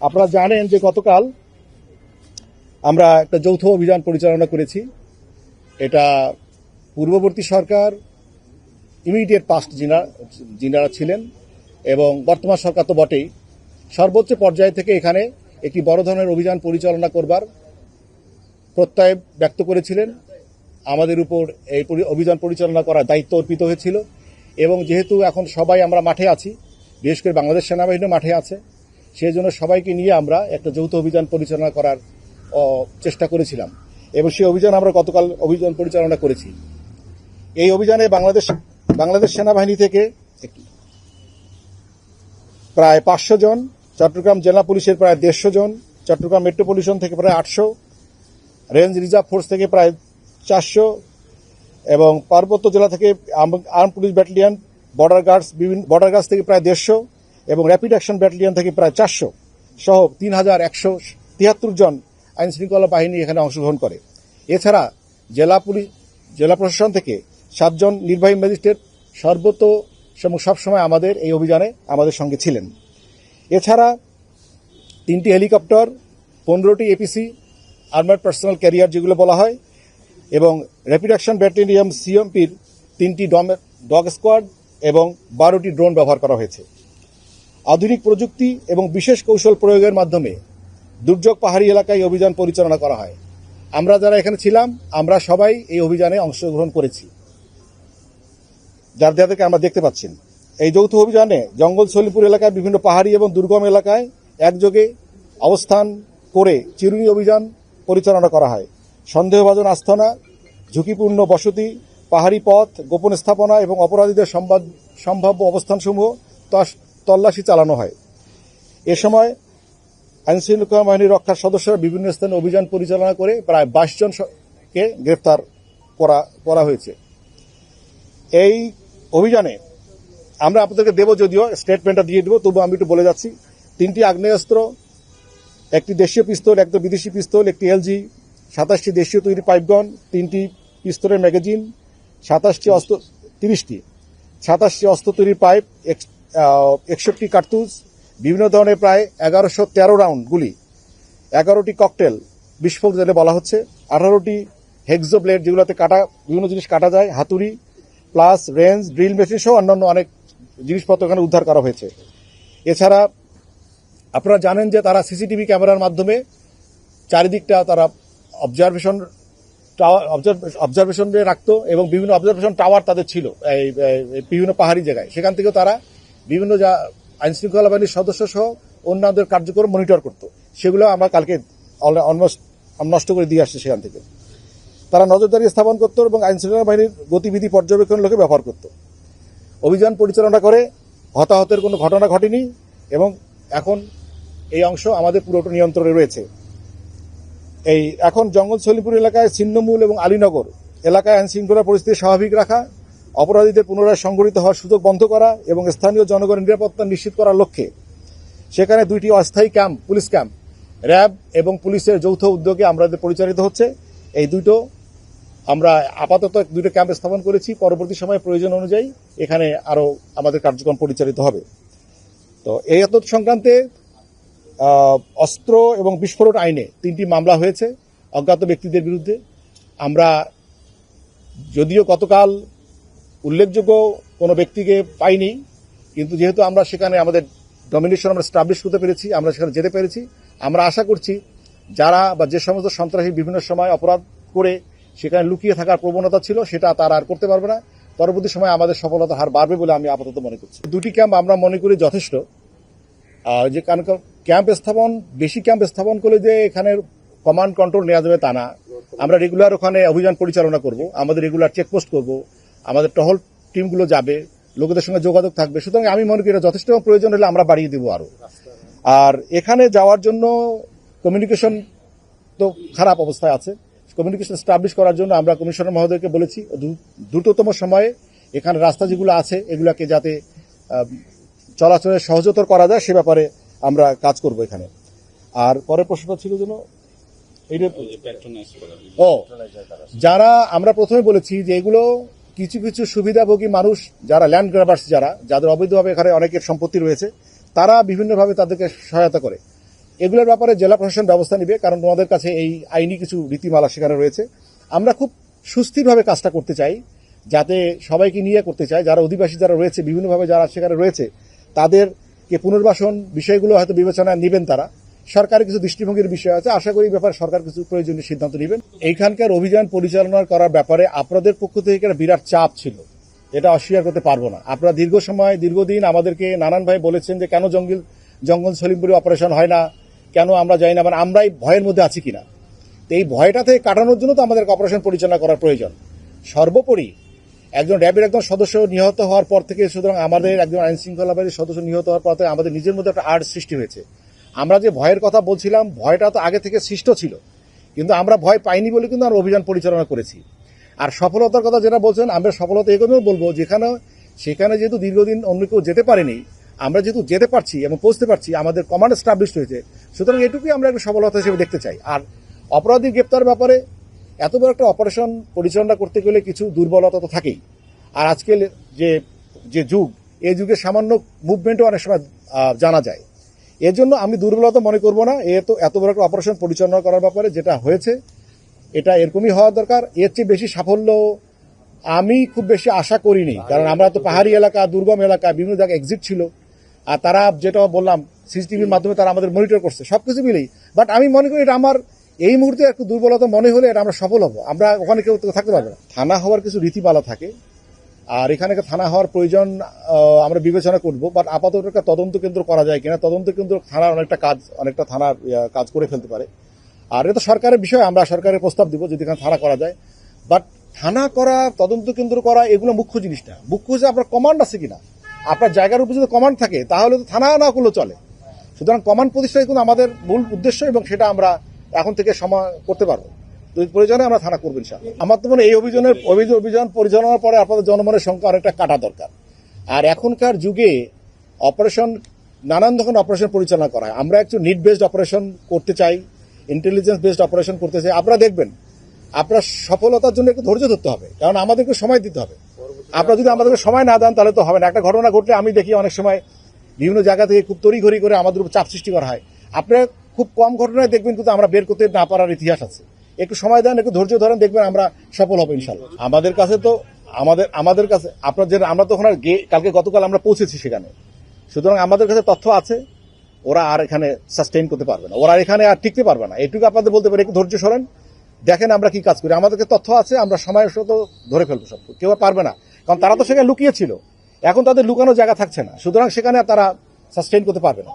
আপনারা জানেন যে গতকাল আমরা একটা যৌথ অভিযান পরিচালনা করেছি। এটা পূর্ববর্তী সরকার ইমিডিয়েট পাস্ট যিনারা ছিলেন এবং বর্তমান সরকার তো বটেই, সর্বোচ্চ পর্যায় থেকে এখানে একটি বড় ধরনের অভিযান পরিচালনা করবার প্রত্যয় ব্যক্ত করেছিলেন। আমাদের উপর এই অভিযান পরিচালনা করার দায়িত্ব অর্পিত হয়েছিল এবং যেহেতু এখন সবাই আমরা মাঠে আছি, বিশেষ করে বাংলাদেশ সেনাবাহিনীও মাঠে আছে, সেই জন্য সবাইকে নিয়ে আমরা একটা যৌথ অভিযান পরিচালনা করার চেষ্টা করেছিলাম এবং সেই অভিযান আমরা গতকাল অভিযান পরিচালনা করেছি। এই অভিযানে বাংলাদেশ সেনাবাহিনী থেকে প্রায় 500 জন, চট্টগ্রাম জেলা পুলিশের প্রায় 150 জন, চট্টগ্রাম মেট্রোপলিটন থেকে প্রায় 800, রেঞ্জ রিজার্ভ ফোর্স থেকে প্রায় 400 এবং পার্বত্য জেলা থেকে arm police battalion, border guards থেকে প্রায় 150 এবং র্যাপিড অ্যাকশন ব্যাটালিয়ন থেকে প্রায় 400 সহ 3173 জন আইন শৃঙ্খলা বাহিনী এখানে অংশগ্রহণ করে। এছাড়া জেলা প্রশাসন থেকে 7 জন নির্বাহী ম্যাজিস্ট্রেট সর্বত সবসময় আমাদের এই অভিযানে আমাদের সঙ্গে ছিলেন। এছাড়া 3টি হেলিকপ্টার, 15টি এপিসি আর্মার্ড পার্সোনাল ক্যারিয়ার যেগুলো বলা হয় এবং র্যাপিড অ্যাকশন ব্যাটালিয়ন সিএমপির 3টি ডগ স্কোয়াড এবং 12টি ড্রোন ব্যবহার করা হয়েছে। আধুনিক প্রযুক্তি এবং বিশেষ কৌশল প্রয়োগের মাধ্যমে দুর্যোগ পাহাড়ি এলাকায় অভিযান পরিচালনা করা হয়। আমরা যারা এখানে ছিলাম আমরা সবাই এই অভিযানে অংশগ্রহণ করেছি, যাদেরকে আমরা দেখতে পাচ্ছেন। এই যৌথ অভিযানে জঙ্গল সলিমপুর এলাকায় বিভিন্ন পাহাড়ি এবং দুর্গম এলাকায় একযোগে অবস্থান করে চিরুনি অভিযান পরিচালনা করা হয়। সন্দেহভাজন আস্তানা, ঝুঁকিপূর্ণ বসতি, পাহাড়ি পথ, গোপন স্থাপনা এবং অপরাধীদের সম্ভাব্য অবস্থানসমূহ তল্লাশি চালানো হয়। এ সময় আইনশৃঙ্খলা বাহিনীর রক্ষার সদস্যরা বিভিন্ন স্থানে অভিযান পরিচালনা করে প্রায় 22 জনকে গ্রেফতার করা হয়েছে। এই অভিযানে আমরা আপনাদেরকে দেব, যদিও স্টেটমেন্টটা দিয়ে দেবো, তবু আমি একটু বলে যাচ্ছি। 3টি আগ্নেয়াস্ত্র, 1টি দেশীয় পিস্তল, 1টি বিদেশি পিস্তল, 1টি এলজি, 27টি দেশীয় তৈরি পাইপগন, 3টি পিস্তলের ম্যাগাজিন, 27টি অস্ত্র তৈরির পাইপ, 61টি কার্তুজ, বিভিন্ন ধরনের প্রায় 1113 রাউন্ড গুলি, 11টি ককটেল বিস্ফোরক যেটা বলা হচ্ছে, 18টি হেক্সো ব্লেড যেগুলোতে বিভিন্ন জিনিস কাটা যায়, হাতুড়ি প্লাস রেঞ্জ, ড্রিল মেশিন সহ অন্যান্য অনেক জিনিসপত্র এখানে উদ্ধার করা হয়েছে। এছাড়া আপনারা জানেন যে তারা সিসিটিভি ক্যামেরার মাধ্যমে চারিদিকটা তারা অবজারভেশনে রাখতো এবং বিভিন্ন অবজারভেশন টাওয়ার তাদের ছিল এই বিভিন্ন পাহাড়ি জায়গায়। সেখান থেকেও তারা বিভিন্ন আইনশৃঙ্খলা বাহিনীর সদস্য সহ অন্যদের কার্যক্রম মনিটর করত। সেগুলো আমরা কালকে অলমোস্ট নষ্ট করে দিয়ে আসছি। সেখান থেকে তারা নজরদারি স্থাপন করত এবং আইনশৃঙ্খলা বাহিনীর গতিবিধি পর্যবেক্ষণের লোকে ব্যবহার করত। অভিযান পরিচালনা করে হতাহতের কোনো ঘটনা ঘটেনি এবং এখন এই অংশ আমাদের পুরোটা নিয়ন্ত্রণে রয়েছে। এখন জঙ্গল সলিমপুর এলাকায় ছিন্নমূল এবং আলীনগর এলাকায় আইনশৃঙ্খলা পরিস্থিতি স্বাভাবিক রাখা, অপরাধীদের পুনরায় সংগঠিত হওয়ার সুযোগ বন্ধ করা এবং স্থানীয় জনগণের নিরাপত্তা নিশ্চিত করার লক্ষ্যে সেখানে 2টি অস্থায়ী পুলিশ ক্যাম্প র্যাব এবং পুলিশের যৌথ উদ্যোগে আমাদের পরিচালিত হচ্ছে। এই দুটো আমরা আপাতত 2টো ক্যাম্প স্থাপন করেছি। পরবর্তী সময়ে প্রয়োজন অনুযায়ী এখানে আরো আমাদের কার্যক্রম পরিচালিত হবে। তো এই সংক্রান্তে অস্ত্র এবং বিস্ফোরক আইনে 3টি মামলা হয়েছে অজ্ঞাত ব্যক্তিদের বিরুদ্ধে। আমরা যদিও গতকাল উল্লেখযোগ্য কোনো ব্যক্তিকে পাইনি, কিন্তু যেহেতু আমরা সেখানে আমাদের ডমিনেশন আমরা স্টাবলিশ করতে পেরেছি, আমরা সেখানে যেতে পেরেছি, আমরা আশা করছি যারা বা যে সমস্ত সন্ত্রাসী বিভিন্ন সময় অপরাধ করে সেখানে লুকিয়ে থাকার প্রবণতা ছিল সেটা তারা আর করতে পারবে না। পরবর্তী সময় আমাদের সফলতার হার বাড়বে বলে আমি আপাতত মনে করছি। 2টি ক্যাম্প আমরা মনে করি যথেষ্ট। যে বেশি ক্যাম্প স্থাপন করলে যে এখানে কমান্ড কন্ট্রোল নেওয়া যাবে তা না। আমরা রেগুলার ওখানে অভিযান পরিচালনা করব, আমাদের রেগুলার চেকপোস্ট করব, আমাদের টহল টিমগুলো যাবে, লোকেদের সঙ্গে যোগাযোগ থাকবে। সুতরাং আমি মনে করি যথেষ্ট, প্রয়োজন হলে আমরা বাড়িয়ে দেবো আরো। আর এখানে যাওয়ার জন্য কমিউনিকেশন তো খারাপ অবস্থায় আছে। কমিউনিকেশন স্টাবলিশ করার জন্য আমরা কমিশনার মহোদয়কে বলেছি দ্রুততম সময়ে এখানে রাস্তা যেগুলো আছে এগুলাকে যাতে চলাচলের সহজতর করা যায় সে ব্যাপারে আমরা কাজ করব এখানে। আর পরের প্রশ্নটা ছিল যেন যারা আমরা প্রথমে বলেছি যে এগুলো কিছু কিছু সুবিধাভোগী মানুষ যারা ল্যান্ড গ্র্যাবার্স, যাদের অবৈধভাবে এখানে অনেকের সম্পত্তি রয়েছে, তারা বিভিন্নভাবে তাদেরকে সহায়তা করে। এগুলোর ব্যাপারে জেলা প্রশাসন ব্যবস্থা নেবে, কারণ তোমাদের কাছে এই আইনি কিছু নীতিমালা সেখানে রয়েছে। আমরা খুব সুস্থিরভাবে কাজটা করতে চাই, যাতে সবাইকে নিয়ে করতে চাই। যারা অধিবাসী যারা রয়েছে, বিভিন্নভাবে যারা সেখানে রয়েছে, তাদেরকে পুনর্বাসন বিষয়গুলো হয়তো বিবেচনায় নেবেন তারা। সরকারের কিছু দৃষ্টিভঙ্গির বিষয় আছে, আশা করি ব্যাপারে সরকার কিছু প্রয়োজনীয় সিদ্ধান্ত নেবেন। এইখানকার অভিযান পরিচালনা করার ব্যাপারে আপনাদের পক্ষ থেকে একটা বিরাট চাপ ছিল, এটা অস্বীকার করতে পারবো না। আপনারা দীর্ঘদিন আমাদেরকে নানানভাবে বলেছেন যে কেন জঙ্গল সলিমপুরে অপারেশন হয় না, কেন আমরা যাই না, মানে আমরাই ভয়ের মধ্যে আছি কিনা। তো এই ভয়টা থেকে কাটানোর জন্য তো আমাদের অপারেশন পরিচালনা করার প্রয়োজন। সর্বোপরি একজন র্যাবের একজন সদস্য নিহত হওয়ার পর থেকে, সুতরাং আমাদের একজন আইন শৃঙ্খলা বাহিনীর সদস্য নিহত হওয়ার পর থেকে আমাদের নিজের মধ্যে একটা আর্ট সৃষ্টি হয়েছে। আমরা যে ভয়ের কথা বলছিলাম, ভয়টা তো আগে থেকে সৃষ্ট ছিল, কিন্তু আমরা ভয় পাইনি বলে কিন্তু আমরা অভিযান পরিচালনা করেছি। আর সফলতার কথা যেটা বলছেন, আমরা সফলতা এগুলোও বলবো, সেখানে যেহেতু দীর্ঘদিন অন্য কেউ যেতে পারেনি, আমরা যেহেতু যেতে পারছি এবং পৌঁছতে পারছি, আমাদের কমান্ড এস্টাবলিশড হয়েছে, সুতরাং এটুকুই আমরা একটা সফলতা হিসেবে দেখতে চাই। আর অপরাধী গ্রেপ্তার ব্যাপারে এত বড় একটা অপারেশন পরিচালনা করতে গেলে কিছু দুর্বলতা তো থাকেই। আর আজকে যে যুগ, এই যুগে সামান্য মুভমেন্টও অনেক সময় জানা যায়। এর জন্য আমি দুর্বলতা মনে করব না। এত বড় একটা অপারেশন পরিচালনা করার ব্যাপারে যেটা হয়েছে, এটা এরকমই হওয়া দরকার। এর চেয়ে বেশি সাফল্য আমি খুব বেশি আশা করিনি, কারণ আমরা তো পাহাড়ি এলাকা, দুর্গম এলাকা, বিভিন্ন জায়গায় এক্সিট ছিল, আর তারা যেটা বললাম সিসিটিভির মাধ্যমে তারা আমাদের মনিটর করছে, সবকিছু মিলেই। বাট আমি মনে করি এটা আমার এই মুহূর্তে একটু দুর্বলতা মনে হলে এটা আমরা সফল হবো। আমরা ওখানে কেউ থাকতে পারবো না। থানা হওয়ার কিছু রীতিমালা থাকে, আর এখানে থানা হওয়ার প্রয়োজন আমরা বিবেচনা করবো। বাট আপাতত একটা তদন্ত কেন্দ্র করা যায় কিনা, তদন্ত কেন্দ্র থানার অনেকটা থানার কাজ করে ফেলতে পারে। আর এটা সরকারের বিষয়, আমরা সরকারের প্রস্তাব দিব যদি এখানে থানা করা যায়। বাট থানা করা, তদন্ত কেন্দ্র করা, এগুলো মুখ্য জিনিস না। মুখ্য হচ্ছে আপনার কমান্ড আছে কিনা। আপনার জায়গার উপর যদি কমান্ড থাকে, তাহলে তো থানা না করলেও চলে। সুতরাং কমান্ড প্রতিষ্ঠাই কিন্তু আমাদের মূল উদ্দেশ্য, এবং সেটা আমরা এখন থেকে সময় করতে পারবো। প্রয়োজনে আমরা থানা করবো ইনশাআল্লাহ। আমার তো মনে হয় এই অভিযান পরিচালনার পরে আপনাদের জনমনের সংখ্যা অনেকটা কাটা দরকার। আর এখনকার যুগে নানান ধরনের অপারেশন পরিচালনা করা হয়। আমরা একটু নিড বেসড অপারেশন করতে চাই, ইন্টেলিজেন্স বেসড অপারেশন করতে চাই। আপনারা দেখবেন, আপনার সফলতার জন্য একটু ধৈর্য ধরতে হবে, কারণ আমাদেরকে সময় দিতে হবে। আপনারা যদি আমাদেরকে সময় না দেন, তাহলে তো হবে না। একটা ঘটনা ঘটলে আমি দেখি অনেক সময় বিভিন্ন জায়গা থেকে খুব তড়িঘড়ি করে আমাদের উপর চাপ সৃষ্টি করা হয়। আপনারা খুব কম ঘটনায় দেখবেন কিন্তু আমরা বের করতে না পারার ইতিহাস আছে। একটু সময় দেন, একটু ধৈর্য ধরেন, দেখবেন আমরা সফল হবো ইনশাল্লাহ। আমাদের কাছে আমরা তো ওখানে গতকাল আমরা পৌঁছেছি সেখানে, সুতরাং আমাদের কাছে তথ্য আছে ওরা আর এখানে সাস্টেইন করতে পারবে না, ওরা এখানে আর টিকতে পারবে না। এটুকু আপনাদের বলতে পারি, একটু ধৈর্য সরেন, দেখেন আমরা কি কাজ করি। আমাদেরকে তথ্য আছে, আমরা সময় তো ধরে ফেলবো সব। কেউ পারবে না, কারণ তারা তো সেখানে লুকিয়েছিল, এখন তাদের লুকানোর জায়গা থাকছে না, সুতরাং সেখানে তারা সাস্টেইন করতে পারবে না।